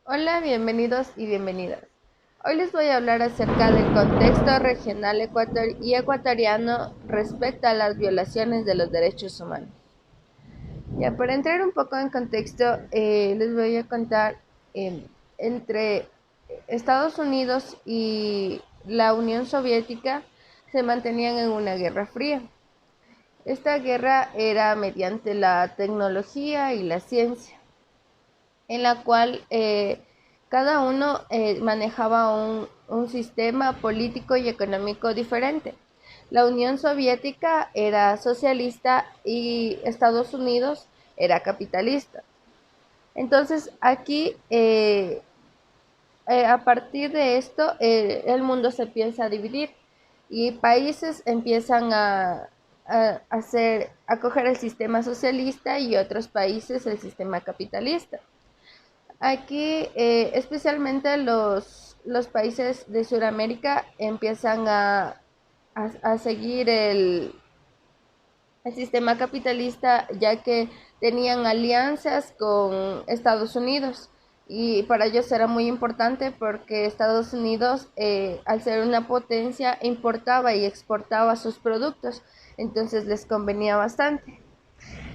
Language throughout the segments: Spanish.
Hola, bienvenidos y bienvenidas. Hoy les voy a hablar acerca del contexto regional y ecuatoriano respecto a las violaciones de los derechos humanos. Ya, para entrar un poco en contexto, les voy a contar entre Estados Unidos y la Unión Soviética se mantenían en una guerra fría. Esta guerra era mediante la tecnología y la ciencia, en la cual cada uno manejaba un sistema político y económico diferente. La Unión Soviética era socialista y Estados Unidos era capitalista. Entonces aquí, a partir de esto, el mundo se empieza a dividir y países empiezan a coger el sistema socialista y otros países el sistema capitalista. Aquí, especialmente los países de Sudamérica empiezan a seguir el sistema capitalista, ya que tenían alianzas con Estados Unidos. Y para ellos era muy importante porque Estados Unidos, al ser una potencia, importaba y exportaba sus productos. Entonces les convenía bastante.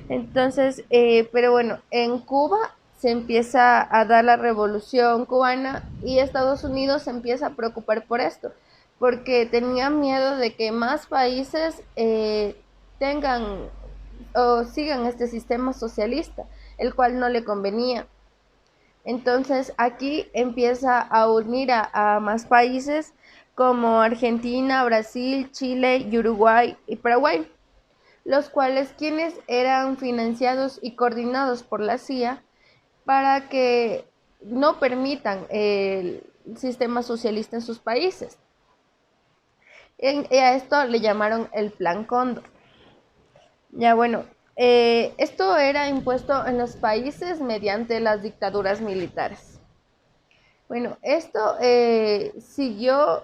Entonces, pero bueno, en Cuba se empieza a dar la revolución cubana y Estados Unidos se empieza a preocupar por esto, porque tenía miedo de que más países tengan o sigan este sistema socialista, el cual no le convenía. Entonces aquí empieza a unir a más países como Argentina, Brasil, Chile, Uruguay y Paraguay, los cuales quienes eran financiados y coordinados por la CIA para que no permitan el sistema socialista en sus países. Y a esto le llamaron el Plan Cóndor. Ya bueno, esto era impuesto en los países mediante las dictaduras militares. Bueno, esto se siguió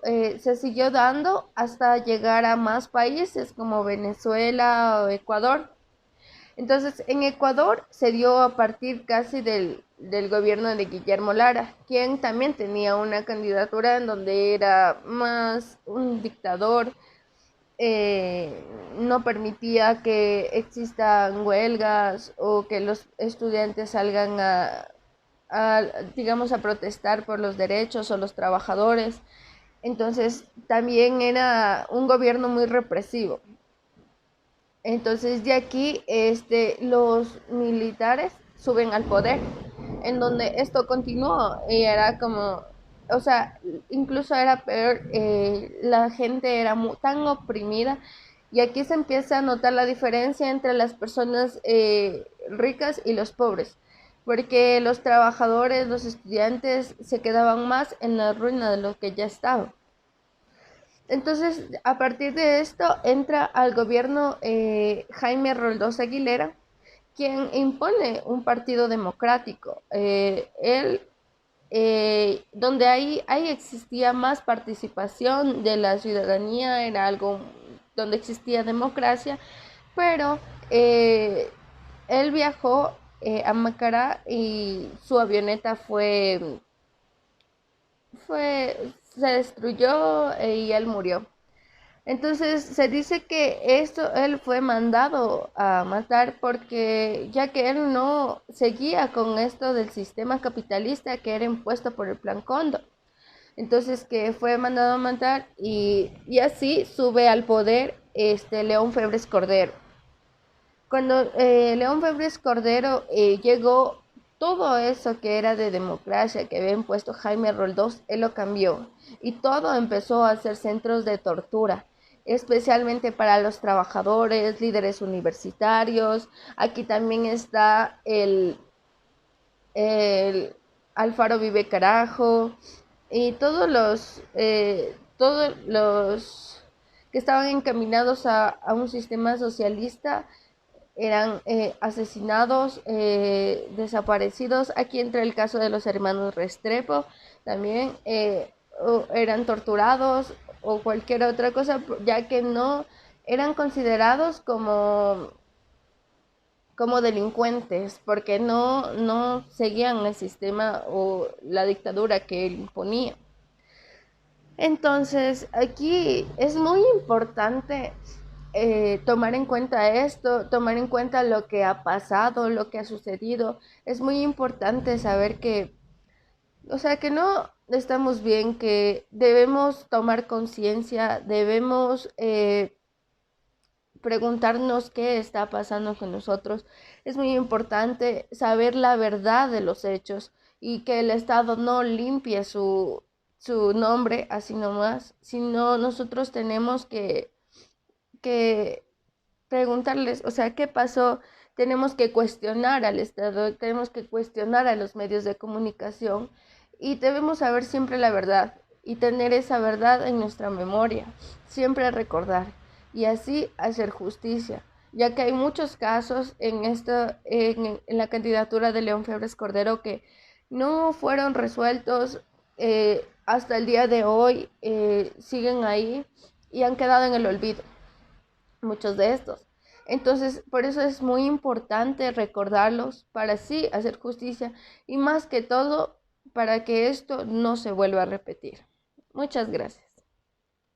dando hasta llegar a más países como Venezuela o Ecuador. Entonces, en Ecuador se dio a partir casi del gobierno de Guillermo Lara, quien también tenía una candidatura en donde era más un dictador, no permitía que existan huelgas o que los estudiantes salgan a, digamos, a protestar por los derechos o los trabajadores. Entonces, también era un gobierno muy represivo. Entonces de aquí los militares suben al poder, en donde esto continuó y era como, o sea, incluso era peor, la gente era tan oprimida y aquí se empieza a notar la diferencia entre las personas ricas y los pobres, porque los trabajadores, los estudiantes se quedaban más en la ruina de lo que ya estaba. Entonces, a partir de esto, entra al gobierno Jaime Roldós Aguilera, quien impone un partido democrático. Donde ahí existía más participación de la ciudadanía, era algo donde existía democracia, pero él viajó a Macará y su avioneta se destruyó y él murió. Entonces se dice que esto él fue mandado a matar porque ya que él no seguía con esto del sistema capitalista que era impuesto por el Plan Cóndor. Entonces que fue mandado a matar y así sube al poder León Febres Cordero. Cuando León Febres Cordero llegó, todo eso que era de democracia que había impuesto Jaime Roldós, él lo cambió y todo empezó a ser centros de tortura, especialmente para los trabajadores, líderes universitarios. Aquí también está el Alfaro Vive Carajo y todos los que estaban encaminados a un sistema socialista eran asesinados, desaparecidos. Aquí entra el caso de los hermanos Restrepo, también eran torturados o cualquier otra cosa, ya que no eran considerados como delincuentes porque no seguían el sistema o la dictadura que él imponía. Entonces, aquí es muy importante tomar en cuenta esto, tomar en cuenta lo que ha pasado, lo que ha sucedido. Es muy importante saber que, o sea, que no estamos bien, que debemos tomar conciencia, debemos preguntarnos qué está pasando con nosotros. Es muy importante saber la verdad de los hechos y que el Estado no limpie su nombre así nomás, sino nosotros tenemos que preguntarles, o sea, ¿qué pasó? Tenemos que cuestionar al Estado, tenemos que cuestionar a los medios de comunicación y debemos saber siempre la verdad y tener esa verdad en nuestra memoria, siempre recordar y así hacer justicia, ya que hay muchos casos en la candidatura de León Febres Cordero que no fueron resueltos hasta el día de hoy, siguen ahí y han quedado en el olvido muchos de estos. Entonces, por eso es muy importante recordarlos para así hacer justicia y más que todo para que esto no se vuelva a repetir. Muchas gracias.